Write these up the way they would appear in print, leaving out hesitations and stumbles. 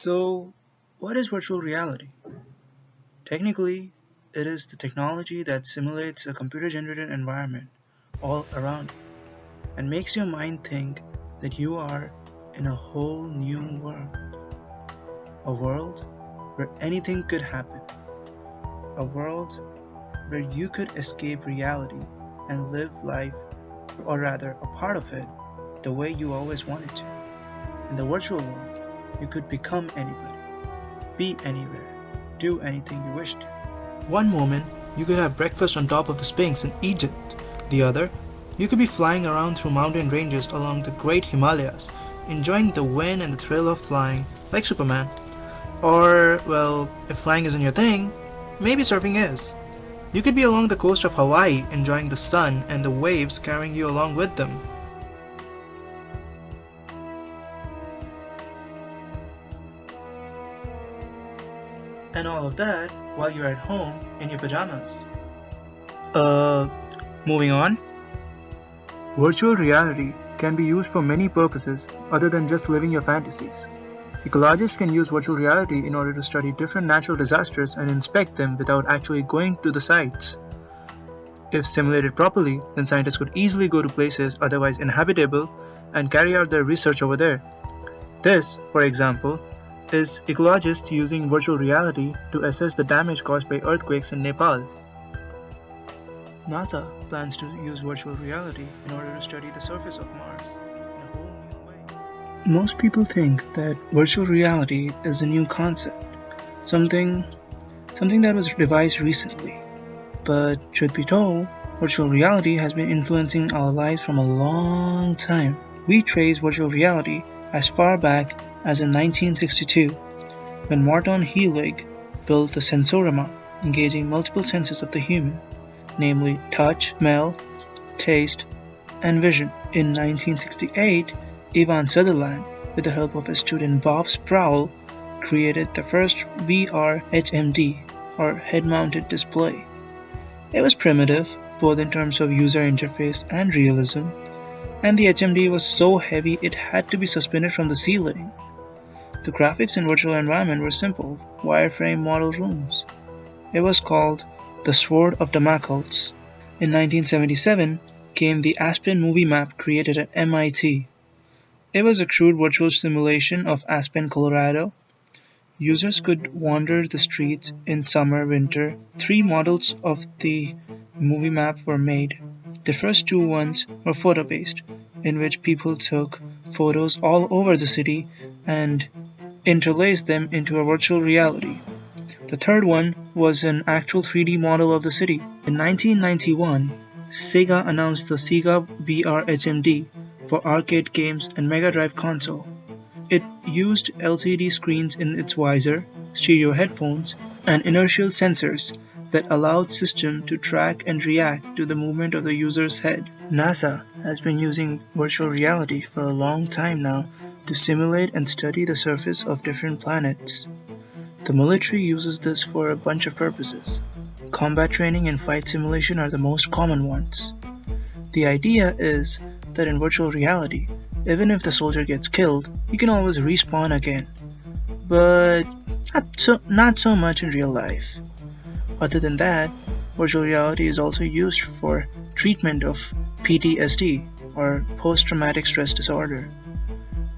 So, what is virtual reality? Technically, it is the technology that simulates a computer generated environment all around you and makes your mind think that you are in a whole new world. A world where anything could happen. A world where you could escape reality and live life, or rather, a part of it, the way you always wanted to. In the virtual world, you could become anybody, be anywhere, do anything you wish to. One moment, you could have breakfast on top of the Sphinx in Egypt. The other, you could be flying around through mountain ranges along the great Himalayas, enjoying the wind and the thrill of flying, like Superman. Or, well, if flying isn't your thing, maybe surfing is. You could be along the coast of Hawaii, enjoying the sun and the waves carrying you along with them. And all of that while you're at home in your pajamas. Uh, Moving on. Virtual reality can be used for many purposes other than just living your fantasies. Ecologists can use virtual reality in order to study different natural disasters and inspect them without actually going to the sites. If simulated properly, then scientists could easily go to places otherwise inhabitable and carry out their research over there. This, for example, is ecologists using virtual reality to assess the damage caused by earthquakes in Nepal. NASA plans to use virtual reality in order to study the surface of Mars in a whole new way. Most people think that virtual reality is a new concept, something that was devised recently. But truth be told, virtual reality has been influencing our lives from a long time. We trace virtual reality as far back as in 1962, when Morton Heilig built the Sensorama, engaging multiple senses of the human, namely touch, smell, taste, and vision. In 1968, Ivan Sutherland, with the help of his student Bob Sproul, created the first VR HMD, or head-mounted display. It was primitive, both in terms of user interface and realism, and the HMD was so heavy it had to be suspended from the ceiling. The graphics in virtual environment were simple, wireframe model rooms. It was called the Sword of Damocles. In 1977 came the Aspen movie map created at MIT. It was a crude virtual simulation of Aspen, Colorado. Users could wander the streets in summer, winter. 3 models of the movie map were made. The first 2 ones were photo-based, in which people took photos all over the city and interlaced them into a virtual reality. The third one was an actual 3D model of the city. In 1991, Sega announced the Sega VR HMD for arcade games and Mega Drive console. It used LCD screens in its visor, stereo headphones, and inertial sensors that allowed system to track and react to the movement of the user's head. NASA has been using virtual reality for a long time now to simulate and study the surface of different planets. The military uses this for a bunch of purposes. Combat training and flight simulation are the most common ones. The idea is that in virtual reality, even if the soldier gets killed, he can always respawn again. But not so much in real life. Other than that, virtual reality is also used for treatment of PTSD, or post-traumatic stress disorder.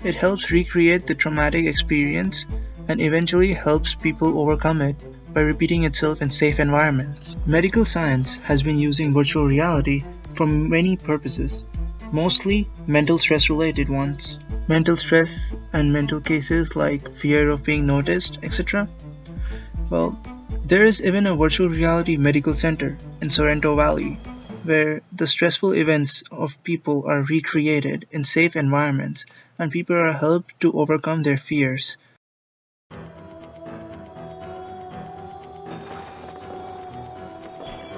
It helps recreate the traumatic experience and eventually helps people overcome it by repeating itself in safe environments. Medical science has been using virtual reality for many purposes, mostly mental stress related ones. Mental stress and mental cases like fear of being noticed, etc. Well, there is even a virtual reality medical center in Sorrento Valley where the stressful events of people are recreated in safe environments and people are helped to overcome their fears.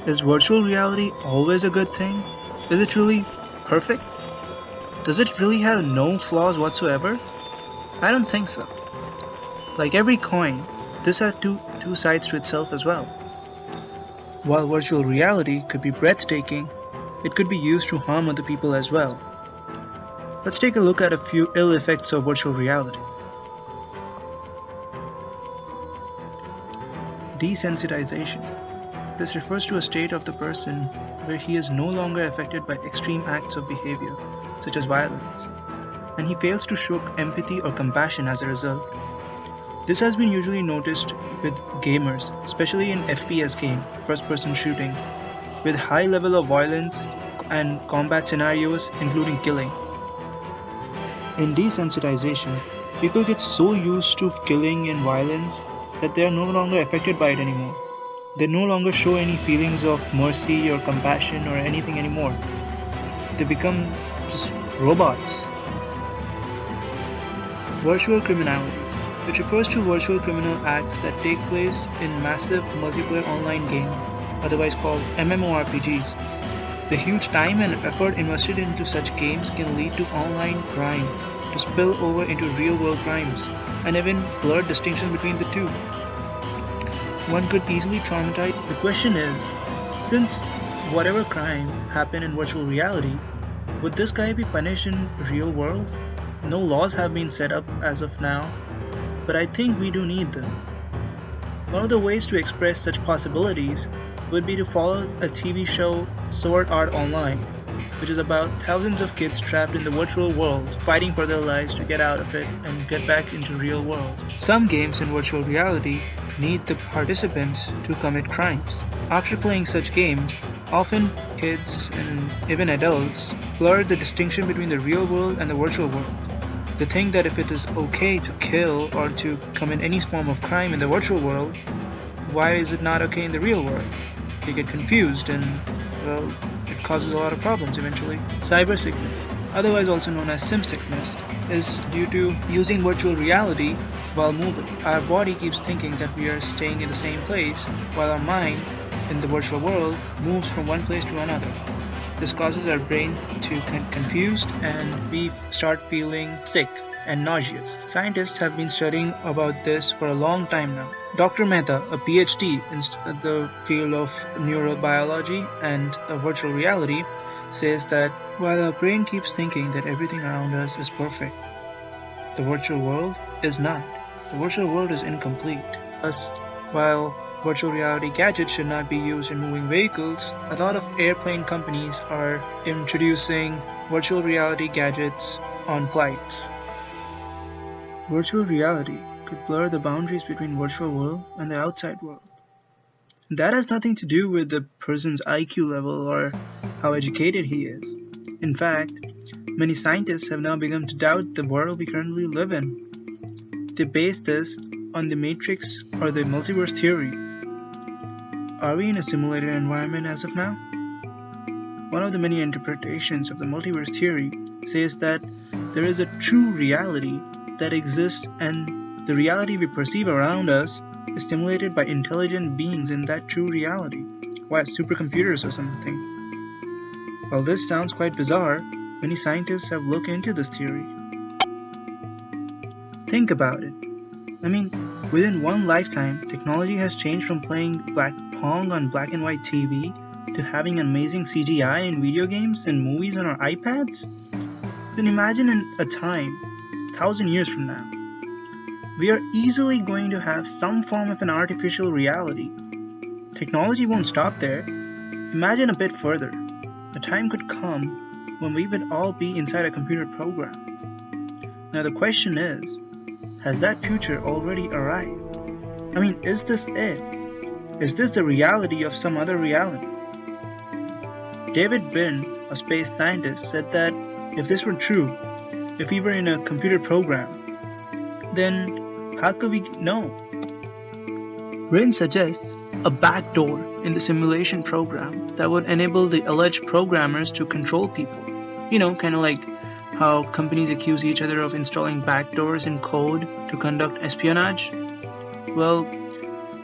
Is virtual reality always a good thing? Is it really perfect? Does it really have no flaws whatsoever? I don't think so. Like every coin, this has two sides to itself as well. While virtual reality could be breathtaking, it could be used to harm other people as well. Let's take a look at a few ill effects of virtual reality. Desensitization. This refers to a state of the person where he is no longer affected by extreme acts of behavior, such as violence, and he fails to show empathy or compassion as a result. This has been usually noticed with gamers, especially in FPS game, first-person shooting, with high level of violence and combat scenarios including killing. In desensitization, people get so used to killing and violence that they are no longer affected by it anymore. They no longer show any feelings of mercy or compassion or anything anymore. They become just robots. Virtual criminality, which refers to virtual criminal acts that take place in massive multiplayer online games, otherwise called MMORPGs. The huge time and effort invested into such games can lead to online crime to spill over into real-world crimes, and even blur distinction between the two. One could easily traumatize. The question is, since whatever crime happened in virtual reality, would this guy be punished in real world? No laws have been set up as of now, but I think we do need them. One of the ways to express such possibilities would be to follow a TV show, Sword Art Online, which is about thousands of kids trapped in the virtual world, fighting for their lives to get out of it and get back into real world. Some games in virtual reality need the participants to commit crimes. After playing such games, often kids and even adults blur the distinction between the real world and the virtual world. They think that if it is okay to kill or to commit any form of crime in the virtual world, why is it not okay in the real world? They get confused and, well, it causes a lot of problems eventually. Cyber sickness, otherwise also known as sim sickness, is due to using virtual reality while moving. Our body keeps thinking that we are staying in the same place, while our mind, in the virtual world, moves from one place to another. This causes our brain to get confused and we start feeling sick and nauseous. Scientists have been studying about this for a long time now. Dr. Mehta, a PhD in the field of neurobiology and virtual reality, says that while our brain keeps thinking that everything around us is perfect, the virtual world is not. The virtual world is incomplete. Thus, while virtual reality gadgets should not be used in moving vehicles, a lot of airplane companies are introducing virtual reality gadgets on flights. Virtual reality could blur the boundaries between virtual world and the outside world. That has nothing to do with the person's IQ level or how educated he is. In fact, many scientists have now begun to doubt the world we currently live in. They base this on the matrix or the multiverse theory. Are we in a simulated environment as of now? One of the many interpretations of the multiverse theory says that there is a true reality that exists and the reality we perceive around us is stimulated by intelligent beings in that true reality, like supercomputers or something. While this sounds quite bizarre, many scientists have looked into this theory. Think about it. Within one lifetime, technology has changed from playing Pong on black and white TV to having amazing CGI in video games and movies on our iPads? Then imagine in a time, 1,000 years from now, we are easily going to have some form of an artificial reality. Technology won't stop there. Imagine a bit further. A time could come when we would all be inside a computer program. Now the question is, has that future already arrived? Is this it? Is this the reality of some other reality? David Brin, a space scientist, said that if this were true, if we were in a computer program, then how could we know? Brin suggests a backdoor in the simulation program that would enable the alleged programmers to control people. Kind of like how companies accuse each other of installing backdoors in code to conduct espionage. Well,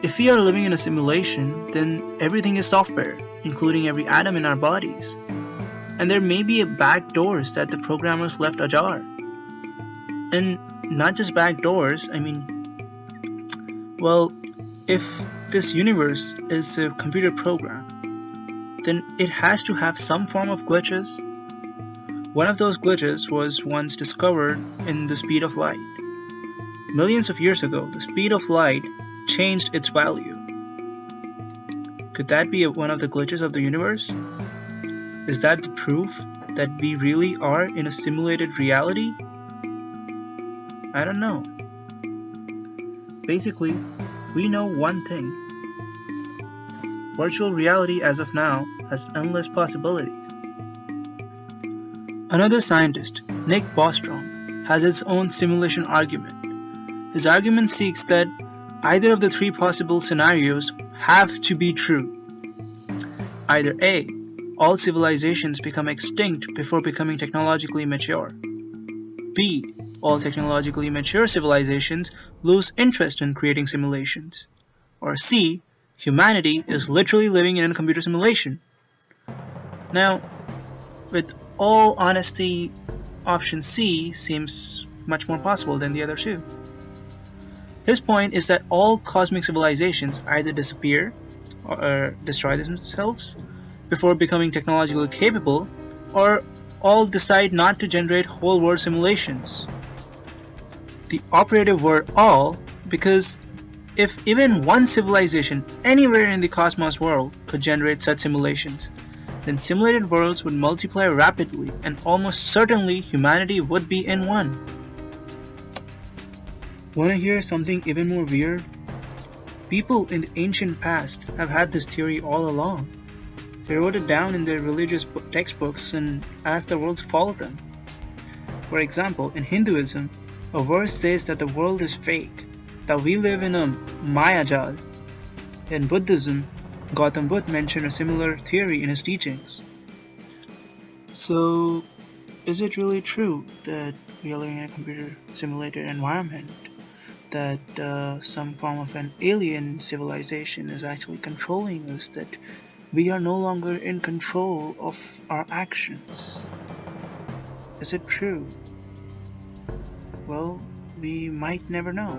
if we are living in a simulation, then everything is software, including every atom in our bodies. And there may be backdoors that the programmers left ajar. And not just backdoors, if this universe is a computer program, then it has to have some form of glitches. One of those glitches was once discovered in the speed of light. Millions of years ago, the speed of light changed its value. Could that be one of the glitches of the universe? Is that the proof that we really are in a simulated reality? I don't know. Basically, we know one thing. Virtual reality as of now has endless possibilities. Another scientist, Nick Bostrom, has his own simulation argument. His argument seeks that either of the three possible scenarios have to be true. Either A, all civilizations become extinct before becoming technologically mature. B, all technologically mature civilizations lose interest in creating simulations. Or C, humanity is literally living in a computer simulation. Now, with all honesty, option C seems much more possible than the other two. His point is that all cosmic civilizations either disappear or destroy themselves before becoming technologically capable, or all decide not to generate whole world simulations. The operative word all, because if even one civilization anywhere in the cosmos world could generate such simulations, then simulated worlds would multiply rapidly and almost certainly humanity would be in one. Wanna hear something even more weird? People in the ancient past have had this theory all along. They wrote it down in their religious textbooks and asked the world to follow them. For example, in Hinduism, a verse says that the world is fake, that we live in a Mayajal. In Buddhism, Gautam Buddha mentioned a similar theory in his teachings. So, is it really true that we are living in a computer simulated environment? That some form of an alien civilization is actually controlling us? That we are no longer in control of our actions? Is it true? Well, we might never know,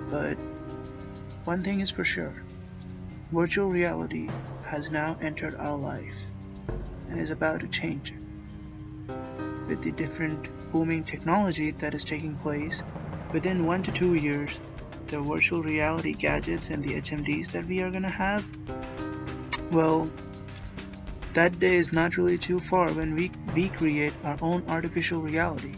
but one thing is for sure. Virtual reality has now entered our life and is about to change it. With the different booming technology that is taking place, within 1 to 2 years, the virtual reality gadgets and the HMDs that we are gonna have, well, that day is not really too far when we create our own artificial reality.